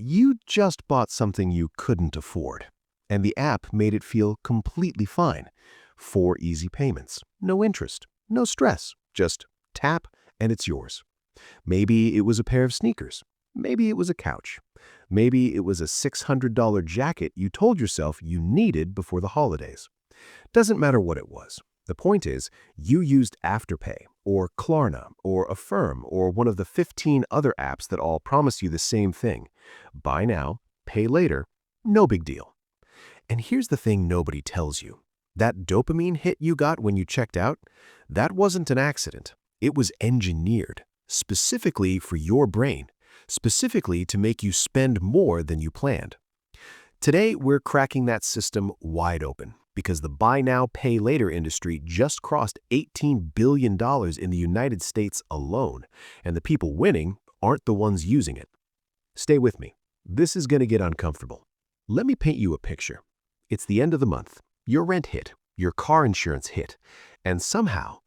You just bought something you couldn't afford, and the app made it feel completely fine. 4 easy payments, no interest, no stress, just tap and it's yours. Maybe it was a pair of sneakers. Maybe it was a couch. Maybe it was a $600 jacket you told yourself you needed before the holidays. Doesn't matter what it was. The point is, you used Afterpay, or Klarna, or Affirm, or one of the 15 other apps that all promise you the same thing. Buy now, pay later, no big deal. And here's the thing nobody tells you. That dopamine hit you got when you checked out, that wasn't an accident. It was engineered, specifically for your brain, specifically to make you spend more than you planned. Today, we're cracking that system wide open because the buy now, pay later industry just crossed $18 billion in the United States alone, and the people winning aren't the ones using it. Stay with me. This is going to get uncomfortable. Let me paint you a picture. It's the end of the month. Your rent hit, your car insurance hit, and somehow,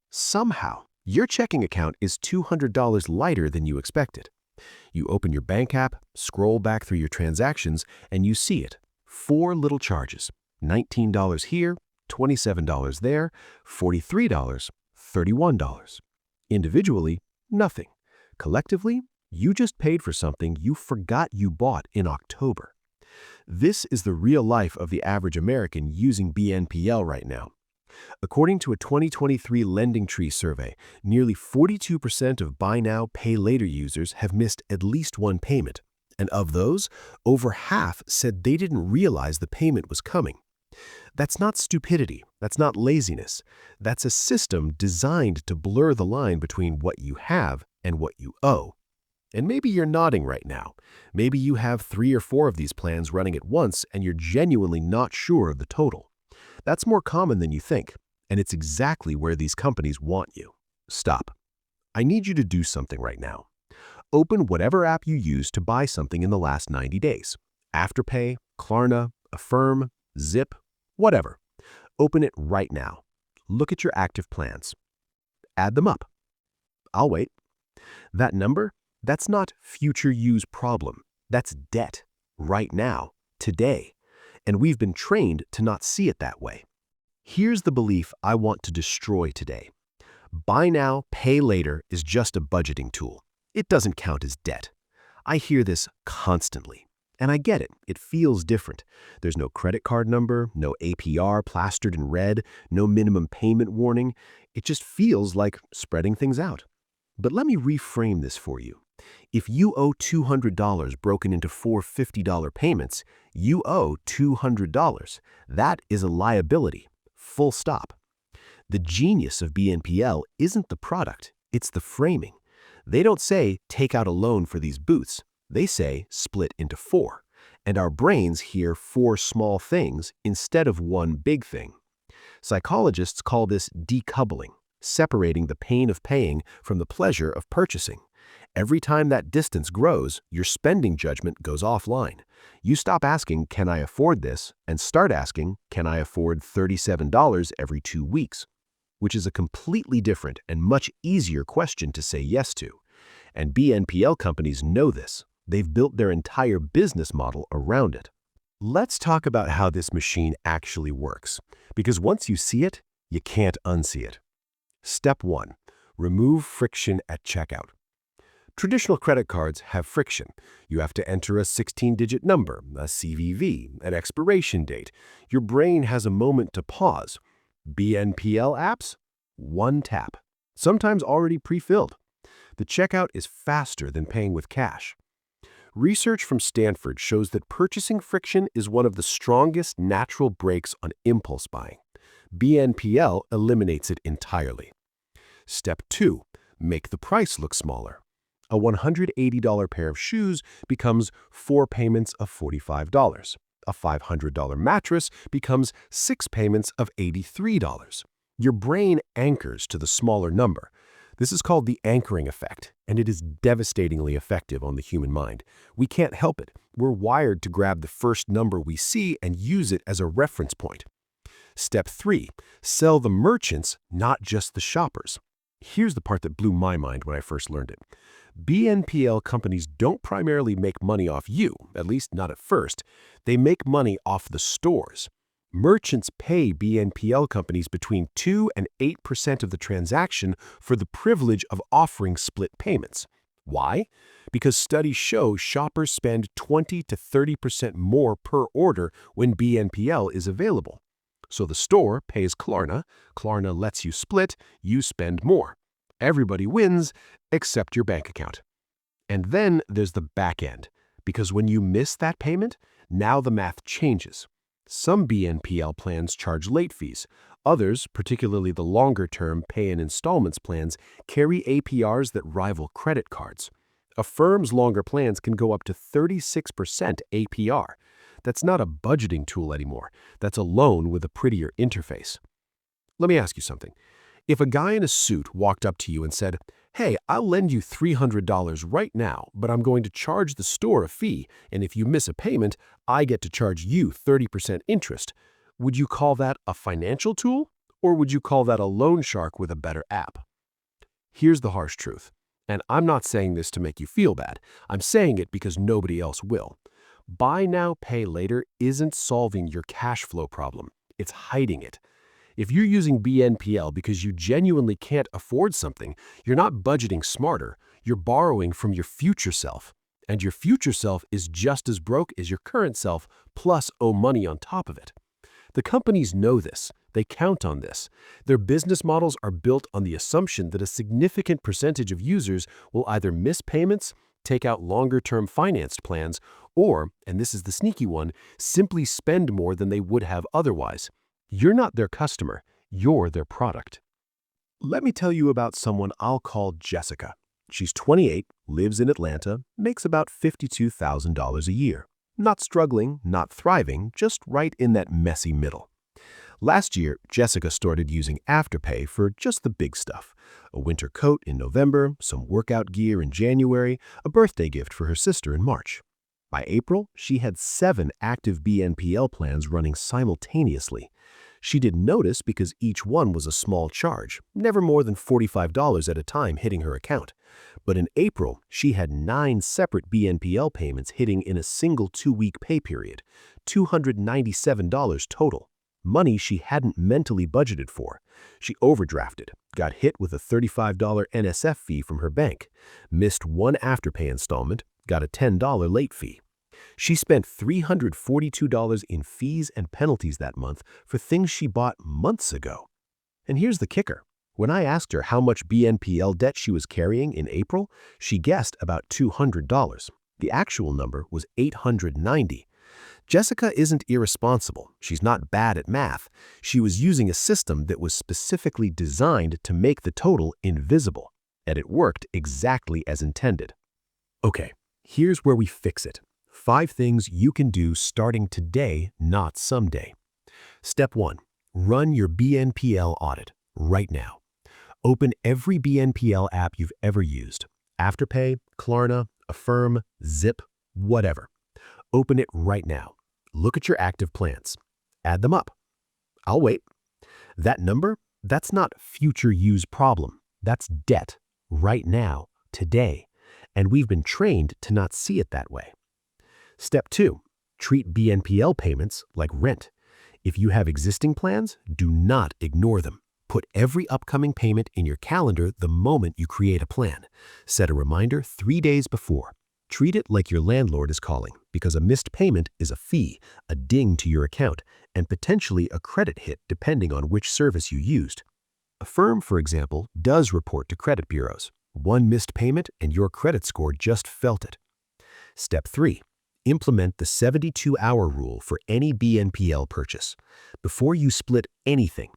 your checking account is $200 lighter than you expected. You open your bank app, scroll back through your transactions, and you see it. 4 little charges. $19 here, $27 there, $43, $31. Individually, nothing. Collectively, you just paid for something you forgot you bought in October. This is the real life of the average American using BNPL right now. According to a 2023 Lending Tree survey, nearly 42% of buy now, pay later users have missed at least one payment. And of those, over half said they didn't realize the payment was coming. That's not stupidity. That's not laziness. That's a system designed to blur the line between what you have and what you owe. And maybe you're nodding right now. Maybe you have 3 or 4 of these plans running at once and you're genuinely not sure of the total. That's more common than you think, and it's exactly where these companies want you. Stop. I need you to do something right now. Open whatever app you used to buy something in the last 90 days. Afterpay, Klarna, Affirm, Zip, whatever. Open it right now. Look at your active plans. Add them up. I'll wait. That number, that's not future use problem. That's debt. Right now. Today. And we've been trained to not see it that way. Here's the belief I want to destroy today. Buy now, pay later is just a budgeting tool. It doesn't count as debt. I hear this constantly. And I get it. It feels different. There's no credit card number, no APR plastered in red, no minimum payment warning. It just feels like spreading things out. But let me reframe this for you. If you owe $200 broken into 4 $50 payments, you owe $200. That is a liability. Full stop. The genius of BNPL isn't the product, it's the framing. They don't say, take out a loan for these boots. They say, split into 4. And our brains hear 4 small things instead of one big thing. Psychologists call this decoupling, separating the pain of paying from the pleasure of purchasing. Every time that distance grows, your spending judgment goes offline. You stop asking, can I afford this, and start asking, can I afford $37 every 2 weeks? Which is a completely different and much easier question to say yes to. And BNPL companies know this. They've built their entire business model around it. Let's talk about how this machine actually works, because once you see it, you can't unsee it. Step 1. Remove friction at checkout. Traditional credit cards have friction. You have to enter a 16-digit number, a CVV, an expiration date. Your brain has a moment to pause. BNPL apps? One tap. Sometimes already pre-filled. The checkout is faster than paying with cash. Research from Stanford shows that purchasing friction is one of the strongest natural brakes on impulse buying. BNPL eliminates it entirely. Step 2. Make the price look smaller. A $180 pair of shoes becomes 4 payments of $45. A $500 mattress becomes 6 payments of $83. Your brain anchors to the smaller number. This is called the anchoring effect, and it is devastatingly effective on the human mind. We can't help it. We're wired to grab the first number we see and use it as a reference point. Step 3. Sell the merchants, not just the shoppers. Here's the part that blew my mind when I first learned it. BNPL companies don't primarily make money off you, at least not at first. They make money off the stores. Merchants pay BNPL companies between 2 and 8% of the transaction for the privilege of offering split payments. Why? Because studies show shoppers spend 20 to 30% more per order when BNPL is available. So the store pays Klarna, Klarna lets you split, you spend more. Everybody wins except your bank account. And then there's the back end, because when you miss that payment, now the math changes. Some BNPL plans charge late fees. Others, particularly the longer-term pay-in-installments plans, carry APRs that rival credit cards. Affirm's longer plans can go up to 36% APR. That's not a budgeting tool anymore. That's a loan with a prettier interface. Let me ask you something. If a guy in a suit walked up to you and said, "Hey, I'll lend you $300 right now, but I'm going to charge the store a fee, and if you miss a payment, I get to charge you 30% interest," would you call that a financial tool, or would you call that a loan shark with a better app? Here's the harsh truth, and I'm not saying this to make you feel bad. I'm saying it because nobody else will. Buy now, pay later isn't solving your cash flow problem. It's hiding it. If you're using BNPL because you genuinely can't afford something, you're not budgeting smarter, you're borrowing from your future self. And your future self is just as broke as your current self, plus owe money on top of it. The companies know this. They count on this. Their business models are built on the assumption that a significant percentage of users will either miss payments, take out longer-term financed plans, or, and this is the sneaky one, simply spend more than they would have otherwise. You're not their customer, you're their product. Let me tell you about someone I'll call Jessica. She's 28, lives in Atlanta, makes about $52,000 a year. Not struggling, not thriving, just right in that messy middle. Last year, Jessica started using Afterpay for just the big stuff. A winter coat in November, some workout gear in January, a birthday gift for her sister in March. By April, she had 7 active BNPL plans running simultaneously. She didn't notice because each one was a small charge, never more than $45 at a time hitting her account. But in April, she had 9 separate BNPL payments hitting in a single 2-week pay period, $297 total. Money she hadn't mentally budgeted for. She overdrafted, got hit with a $35 NSF fee from her bank, missed one Afterpay installment, got a $10 late fee. She spent $342 in fees and penalties that month for things she bought months ago. And here's the kicker. When I asked her how much BNPL debt she was carrying in April, she guessed about $200. The actual number was $890. Jessica isn't irresponsible. She's not bad at math. She was using a system that was specifically designed to make the total invisible, and it worked exactly as intended. Okay, here's where we fix it. 5 things you can do starting today, not someday. Step 1. Run your BNPL audit right now. Open every BNPL app you've ever used. Afterpay, Klarna, Affirm, Zip, whatever. Open it right now. Look at your active plans. Add them up. I'll wait. That number, that's not future use problem. That's debt right now, today. And we've been trained to not see it that way. Step 2. Treat BNPL payments like rent. If you have existing plans, do not ignore them. Put every upcoming payment in your calendar the moment you create a plan. Set a reminder 3 days before. Treat it like your landlord is calling, because a missed payment is a fee, a ding to your account, and potentially a credit hit depending on which service you used. Affirm, for example, does report to credit bureaus. One missed payment and your credit score just felt it. Step 3. Implement the 72-hour rule for any BNPL purchase. Before you split anything,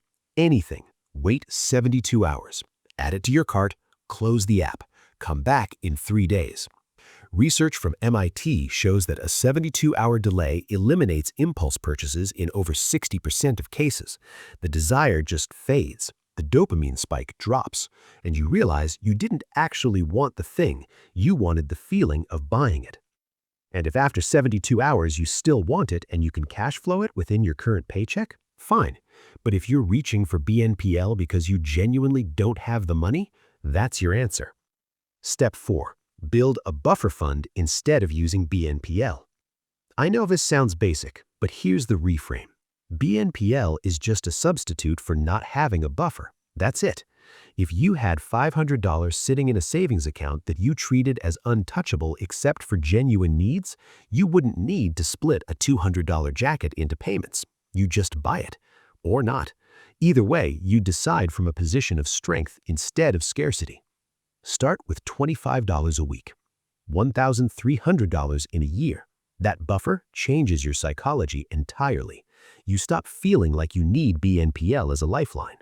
wait 72 hours. Add it to your cart, close the app, come back in 3 days. Research from MIT shows that a 72-hour delay eliminates impulse purchases in over 60% of cases. The desire just fades, the dopamine spike drops, and you realize you didn't actually want the thing, you wanted the feeling of buying it. And if after 72 hours you still want it and you can cash flow it within your current paycheck, fine. But if you're reaching for BNPL because you genuinely don't have the money, that's your answer. Step 4. Build a buffer fund instead of using BNPL. I know this sounds basic, but here's the reframe. BNPL is just a substitute for not having a buffer. That's it. If you had $500 sitting in a savings account that you treated as untouchable except for genuine needs, you wouldn't need to split a $200 jacket into payments. You just buy it. Or not. Either way, you decide from a position of strength instead of scarcity. Start with $25 a week, $1,300 in a year. That buffer changes your psychology entirely. You stop feeling like you need BNPL as a lifeline.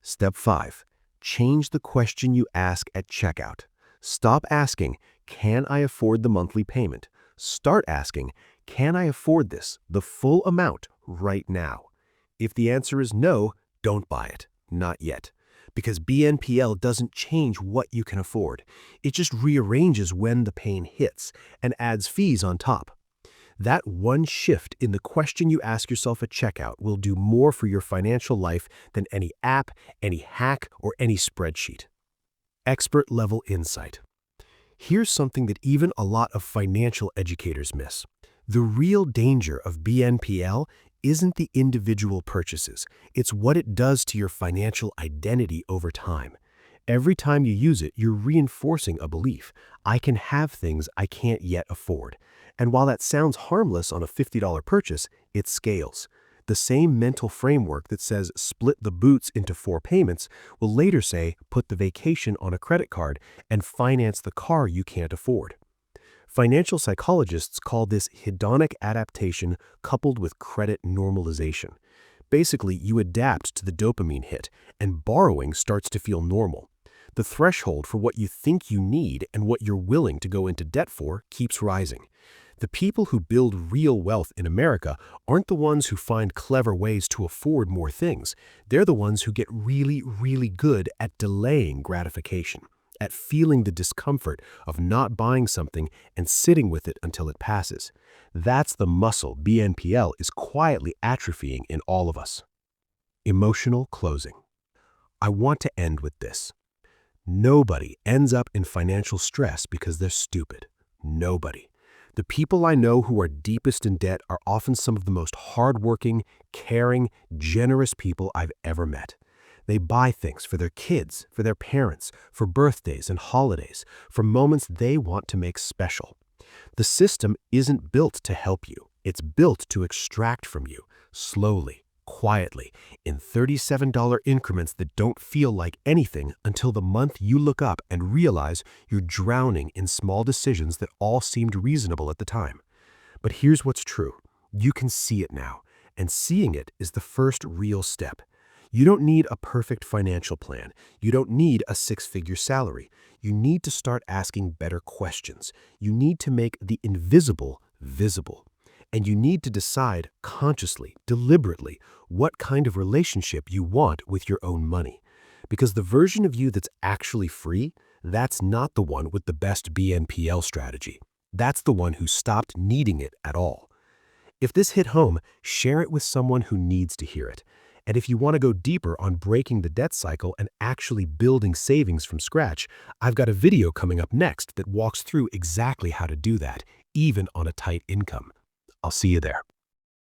Step 5. Change the question you ask at checkout. Stop asking, "Can I afford the monthly payment?" Start asking, "Can I afford this, the full amount, right now?" If the answer is no, don't buy it. Not yet. Because BNPL doesn't change what you can afford. It just rearranges when the pain hits and adds fees on top. That one shift in the question you ask yourself at checkout will do more for your financial life than any app, any hack, or any spreadsheet. Expert-level insight. Here's something that even a lot of financial educators miss. The real danger of BNPL isn't the individual purchases. It's what it does to your financial identity over time. Every time you use it, you're reinforcing a belief. I can have things I can't yet afford. And while that sounds harmless on a $50 purchase, it scales. The same mental framework that says split the boots into 4 payments will later say put the vacation on a credit card and finance the car you can't afford. Financial psychologists call this hedonic adaptation coupled with credit normalization. Basically, you adapt to the dopamine hit, and borrowing starts to feel normal. The threshold for what you think you need and what you're willing to go into debt for keeps rising. The people who build real wealth in America aren't the ones who find clever ways to afford more things. They're the ones who get really, really good at delaying gratification, at feeling the discomfort of not buying something and sitting with it until it passes. That's the muscle BNPL is quietly atrophying in all of us. Emotional closing. I want to end with this. Nobody ends up in financial stress because they're stupid. Nobody. The people I know who are deepest in debt are often some of the most hardworking, caring, generous people I've ever met. They buy things for their kids, for their parents, for birthdays and holidays, for moments they want to make special. The system isn't built to help you. It's built to extract from you, slowly, quietly, in $37 increments that don't feel like anything until the month you look up and realize you're drowning in small decisions that all seemed reasonable at the time. But here's what's true. You can see it now, and seeing it is the first real step. You don't need a perfect financial plan. You don't need a 6-figure salary. You need to start asking better questions. You need to make the invisible visible. And you need to decide consciously, deliberately, what kind of relationship you want with your own money. Because the version of you that's actually free, that's not the one with the best BNPL strategy. That's the one who stopped needing it at all. If this hit home, share it with someone who needs to hear it. And if you want to go deeper on breaking the debt cycle and actually building savings from scratch, I've got a video coming up next that walks through exactly how to do that, even on a tight income. I'll see you there.